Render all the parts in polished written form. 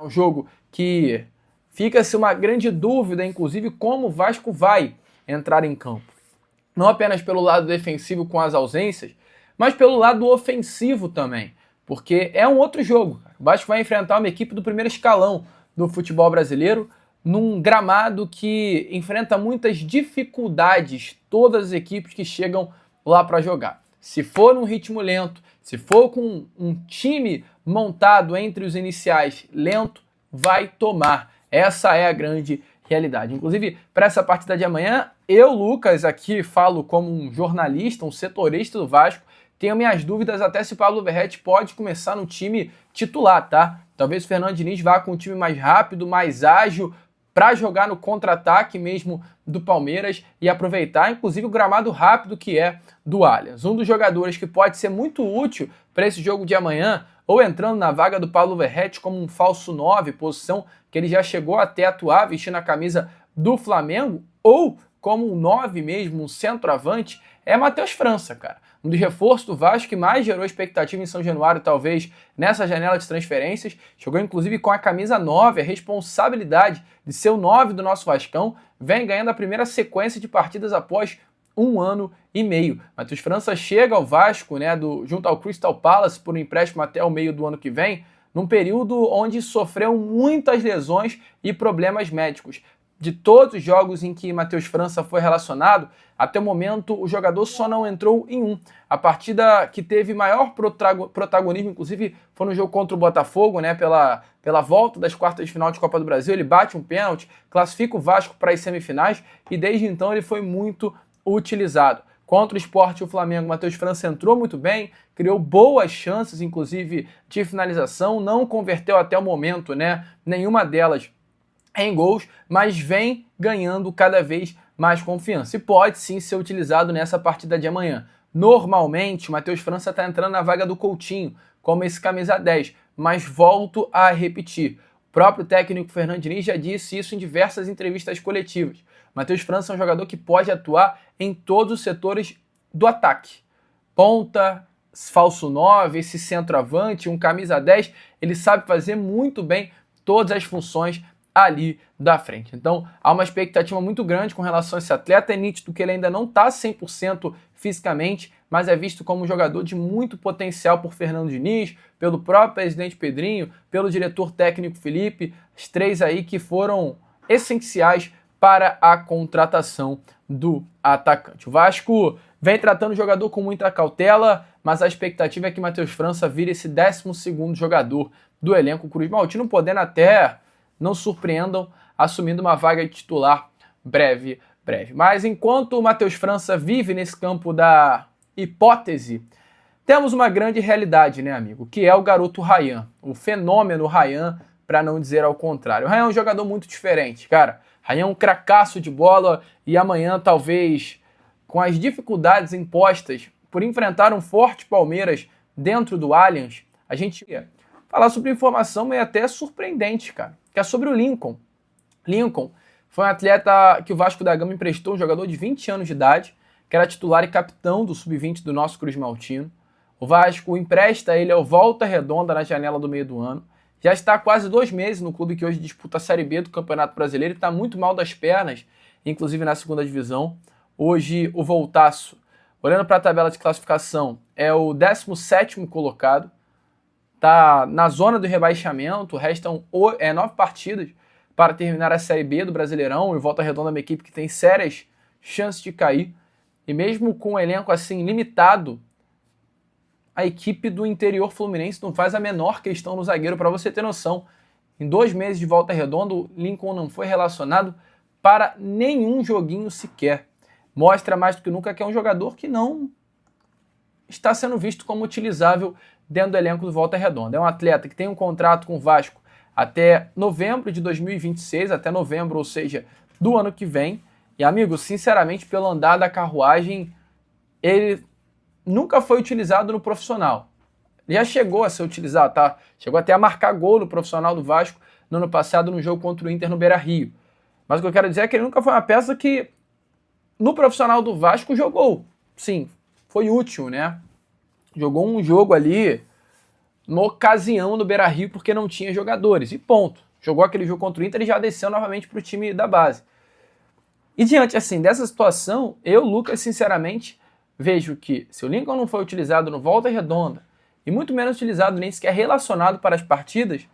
um jogo que fica-se uma grande dúvida, inclusive, como o Vasco vai entrar em campo. Não apenas pelo lado defensivo com as ausências, mas pelo lado ofensivo também. Porque é um outro jogo. O Vasco vai enfrentar uma equipe do primeiro escalão do futebol brasileiro, num gramado que enfrenta muitas dificuldades, todas as equipes que chegam lá para jogar. Se for num ritmo lento, se for com um time montado entre os iniciais lento, vai tomar. Essa é a grande realidade. Inclusive, para essa partida de amanhã, eu, Lucas, aqui falo como um jornalista, um setorista do Vasco, tenho minhas dúvidas até se o Pablo Verratti pode começar no time titular, tá? Talvez o Fernando Diniz vá com um time mais rápido, mais ágil, para jogar no contra-ataque mesmo do Palmeiras e aproveitar, inclusive, o gramado rápido que é do Allianz. Um dos jogadores que pode ser muito útil para esse jogo de amanhã, ou entrando na vaga do Pablo Verratti como um falso 9, posição que ele já chegou até atuar, vestindo a camisa do Flamengo, ou como um 9 mesmo, um centroavante, é Matheus França, cara. Um dos reforços do Vasco que mais gerou expectativa em São Januário, talvez, nessa janela de transferências. Chegou, inclusive, com a camisa 9, a responsabilidade de ser o 9 do nosso Vascão. Vem ganhando a primeira sequência de partidas após 1 ano e meio. Matheus França chega ao Vasco, né, junto ao Crystal Palace, por um empréstimo até o meio do ano que vem, num período onde sofreu muitas lesões e problemas médicos. De todos os jogos em que Matheus França foi relacionado, até o momento o jogador só não entrou em um. A partida que teve maior protagonismo, inclusive, foi no jogo contra o Botafogo, né, pela volta das quartas de final de Copa do Brasil. Ele bate um pênalti, classifica o Vasco para as semifinais e desde então ele foi muito utilizado. Contra o Sport e o Flamengo, Matheus França entrou muito bem, criou boas chances, inclusive, de finalização, não converteu até o momento, né, nenhuma delas em gols, mas vem ganhando cada vez mais confiança e pode sim ser utilizado nessa partida de amanhã. Normalmente, o Matheus França está entrando na vaga do Coutinho, como esse camisa 10, mas volto a repetir. O próprio técnico Fernando Diniz já disse isso em diversas entrevistas coletivas. Matheus França é um jogador que pode atuar em todos os setores do ataque. Ponta, falso 9, esse centroavante, um camisa 10, ele sabe fazer muito bem todas as funções ali da frente. Então, há uma expectativa muito grande com relação a esse atleta. É nítido que ele ainda não está 100% fisicamente, mas é visto como um jogador de muito potencial por Fernando Diniz, pelo próprio presidente Pedrinho, pelo diretor técnico Felipe, os três aí que foram essenciais para a contratação do atacante. O Vasco vem tratando o jogador com muita cautela, mas a expectativa é que Matheus França vire esse 12º jogador do elenco Cruz Maltino, podendo até, não surpreendam, assumindo uma vaga de titular breve. Mas enquanto o Matheus França vive nesse campo da hipótese, temos uma grande realidade, né, amigo? Que é o garoto Ryan, o fenômeno Ryan, para não dizer ao contrário. O Ryan é um jogador muito diferente, cara. Ryan é um cracaço de bola e amanhã, talvez, com as dificuldades impostas por enfrentar um forte Palmeiras dentro do Allianz, a gente ia falar sobre informação meio até surpreendente, cara, que é sobre o Lincoln. Lincoln foi um atleta que o Vasco da Gama emprestou, um jogador de 20 anos de idade, que era titular e capitão do Sub-20 do nosso Cruz Maltino. O Vasco empresta ele ao Volta Redonda na janela do meio do ano. Já está há quase 2 meses no clube que hoje disputa a Série B do Campeonato Brasileiro e está muito mal das pernas, inclusive na segunda divisão. Hoje o Voltaço, olhando para a tabela de classificação, é o 17º colocado. Está na zona do rebaixamento, restam 9 partidas para terminar a Série B do Brasileirão, e o Volta Redonda é uma equipe que tem sérias chances de cair. E mesmo com um elenco assim limitado, a equipe do interior fluminense não faz a menor questão no zagueiro. Para você ter noção, em 2 meses de Volta Redonda, o Lincoln não foi relacionado para nenhum joguinho sequer. Mostra mais do que nunca que é um jogador que não está sendo visto como utilizável dentro do elenco do Volta Redonda. É um atleta que tem um contrato com o Vasco até novembro de 2026, até novembro, ou seja, do ano que vem. E, amigo, sinceramente, pelo andar da carruagem, ele nunca foi utilizado no profissional. Já chegou a ser utilizado, tá? Chegou até a marcar gol no profissional do Vasco no ano passado no jogo contra o Inter no Beira-Rio. Mas o que eu quero dizer é que ele nunca foi uma peça que no profissional do Vasco jogou. Sim, foi útil, né? Jogou um jogo ali uma ocasião no Beira-Rio porque não tinha jogadores. E ponto. Jogou aquele jogo contra o Inter e já desceu novamente para o time da base. E diante assim dessa situação, eu, Lucas, sinceramente, vejo que se o Lincoln não foi utilizado no Volta Redonda e muito menos utilizado nem sequer relacionado para as partidas,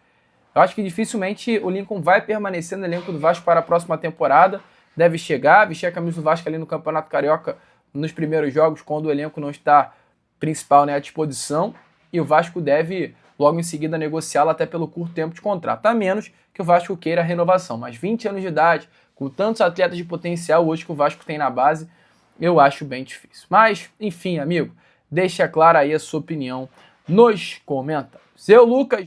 eu acho que dificilmente o Lincoln vai permanecer no elenco do Vasco para a próxima temporada. Deve chegar, vestir a camisa do Vasco ali no Campeonato Carioca nos primeiros jogos, quando o elenco não está principal, né, à disposição. E o Vasco deve logo em seguida negociá-lo até pelo curto tempo de contrato. A menos que o Vasco queira a renovação. Mas 20 anos de idade, com tantos atletas de potencial hoje que o Vasco tem na base, eu acho bem difícil. Mas, enfim, amigo, deixa clara aí a sua opinião nos comentários. Eu, Lucas...